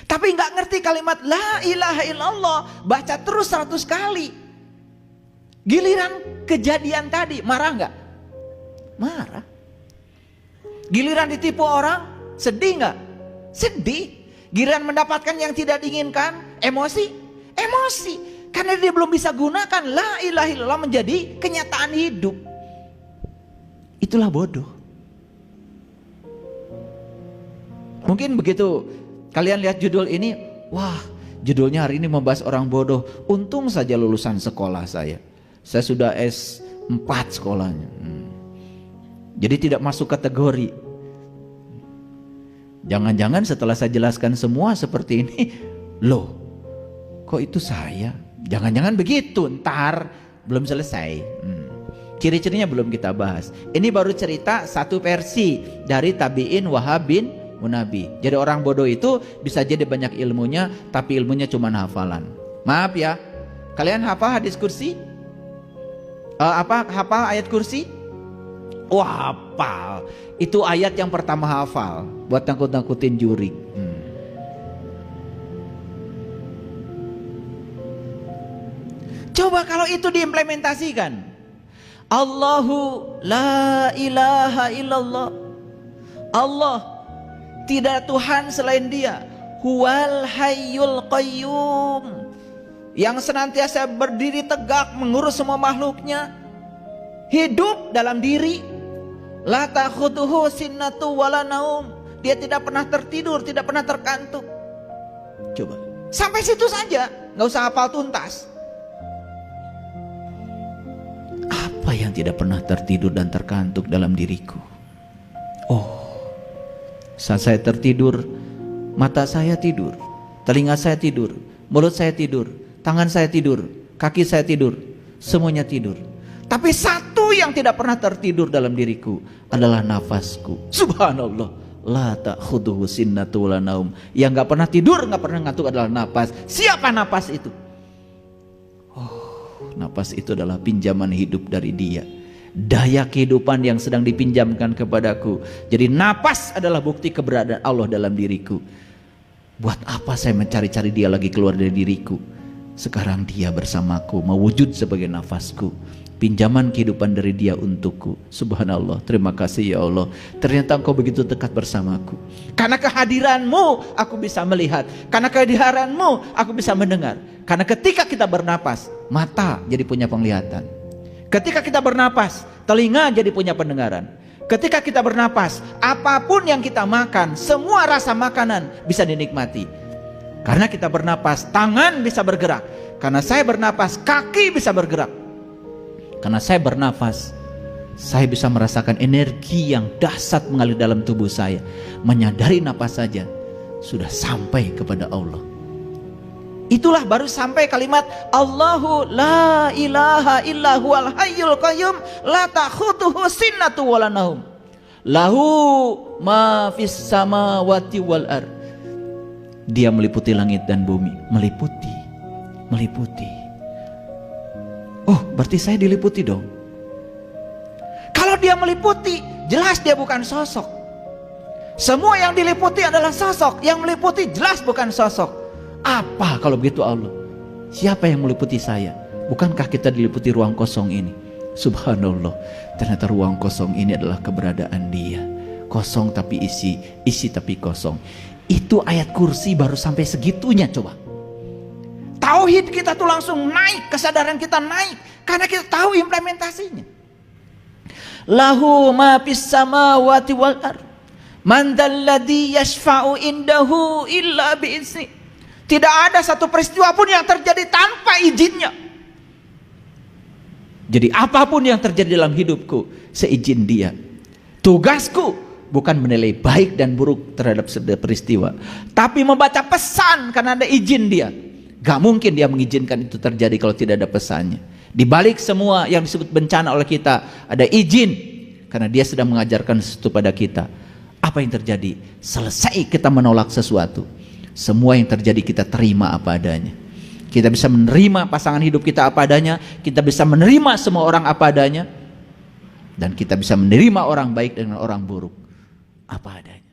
Tapi nggak ngerti kalimat la ilaha illallah, baca terus 100 kali. Giliran kejadian tadi, marah nggak? Marah. Giliran ditipu orang, sedih nggak? Sedih. Giliran mendapatkan yang tidak diinginkan, emosi? Emosi. Karena dia belum bisa gunakan la ilaha illallah menjadi kenyataan hidup. Itulah bodoh. Mungkin begitu kalian lihat judul ini, wah, judulnya hari ini membahas orang bodoh. Untung saja lulusan sekolah saya. Saya sudah S4 sekolahnya. Jadi tidak masuk kategori. Jangan-jangan setelah saya jelaskan semua seperti ini, loh, kok itu saya? Jangan-jangan begitu, ntar belum selesai. Ciri-cirinya belum kita bahas. Ini baru cerita satu versi dari tabi'in Wahab bin Munabi. Jadi orang bodoh itu bisa jadi banyak ilmunya, tapi ilmunya cuma hafalan. Maaf ya, kalian hafal hadis kursi? Hafal ayat kursi? Wah, hafal. Itu ayat yang pertama hafal, buat nakut-nakutin juri. Coba kalau itu diimplementasikan. Allahu la ilaha illallah. Allah, tidak Tuhan selain Dia. Huwal hayyul qayyum, yang senantiasa berdiri tegak mengurus semua makhluknya, hidup dalam diri. La ta'khudhuhu sinnatu wala naum, Dia tidak pernah tertidur, tidak pernah terkantuk. Coba sampai situ saja, nggak usah hafal tuntas. Apa yang tidak pernah tertidur dan terkantuk dalam diriku? Oh, saat saya tertidur, mata saya tidur, telinga saya tidur, mulut saya tidur, tangan saya tidur, kaki saya tidur, semuanya tidur. Tapi satu yang tidak pernah tertidur dalam diriku adalah nafasku. Subhanallah, la ta'khudhuhu sinnatu wala naum. Yang nggak pernah tidur, nggak pernah ngantuk adalah nafas. Siapa nafas itu? Oh, nafas itu adalah pinjaman hidup dari Dia. Daya kehidupan yang sedang dipinjamkan kepadaku. Jadi nafas adalah bukti keberadaan Allah dalam diriku. Buat apa saya mencari-cari Dia lagi keluar dari diriku? Sekarang Dia bersamaku, mewujud sebagai nafasku, pinjaman kehidupan dari Dia untukku. Subhanallah, terima kasih ya Allah. Ternyata Engkau begitu dekat bersamaku. Karena kehadiran-Mu aku bisa melihat, karena kehadiran-Mu aku bisa mendengar. Karena ketika kita bernapas, mata jadi punya penglihatan. Ketika kita bernapas, telinga jadi punya pendengaran. Ketika kita bernapas, apapun yang kita makan, semua rasa makanan bisa dinikmati. Karena kita bernapas, tangan bisa bergerak. Karena saya bernapas, kaki bisa bergerak. Karena saya bernafas, saya bisa merasakan energi yang dahsyat mengalir dalam tubuh saya. Menyadari napas saja sudah sampai kepada Allah. Itulah baru sampai kalimat Allahu la ilaha illa huwal hayyul qayyum la ta'khudhuhu sinnatu wala naum. Lahu ma fis samawati wal ard. Dia meliputi langit dan bumi, meliputi. Oh, berarti saya diliputi dong. Kalau Dia meliputi, jelas Dia bukan sosok. Semua yang diliputi adalah sosok, yang meliputi jelas bukan sosok. Apa kalau begitu Allah? Siapa yang meliputi saya? Bukankah kita diliputi ruang kosong ini? Subhanallah, ternyata ruang kosong ini adalah keberadaan Dia. Kosong tapi isi, isi tapi kosong. Itu ayat kursi baru sampai segitunya. Coba tauhid kita tuh langsung naik, kesadaran kita naik karena kita tahu implementasinya. Lahu ma fis samawati wal ard man dzalladzi yashfa'u indahu illa bi'izni. Tidak ada satu peristiwa pun yang terjadi tanpa izinnya. Jadi apapun yang terjadi dalam hidupku seizin Dia. Tugasku bukan menilai baik dan buruk terhadap setiap peristiwa, tapi membaca pesan karena ada izin Dia. Gak mungkin Dia mengizinkan itu terjadi kalau tidak ada pesannya. Di balik semua yang disebut bencana oleh kita ada izin, karena Dia sedang mengajarkan sesuatu pada kita. Apa yang terjadi? Selesai kita menolak sesuatu, semua yang terjadi kita terima apa adanya. Kita bisa menerima pasangan hidup kita apa adanya, kita bisa menerima semua orang apa adanya, dan kita bisa menerima orang baik dengan orang buruk apa adanya.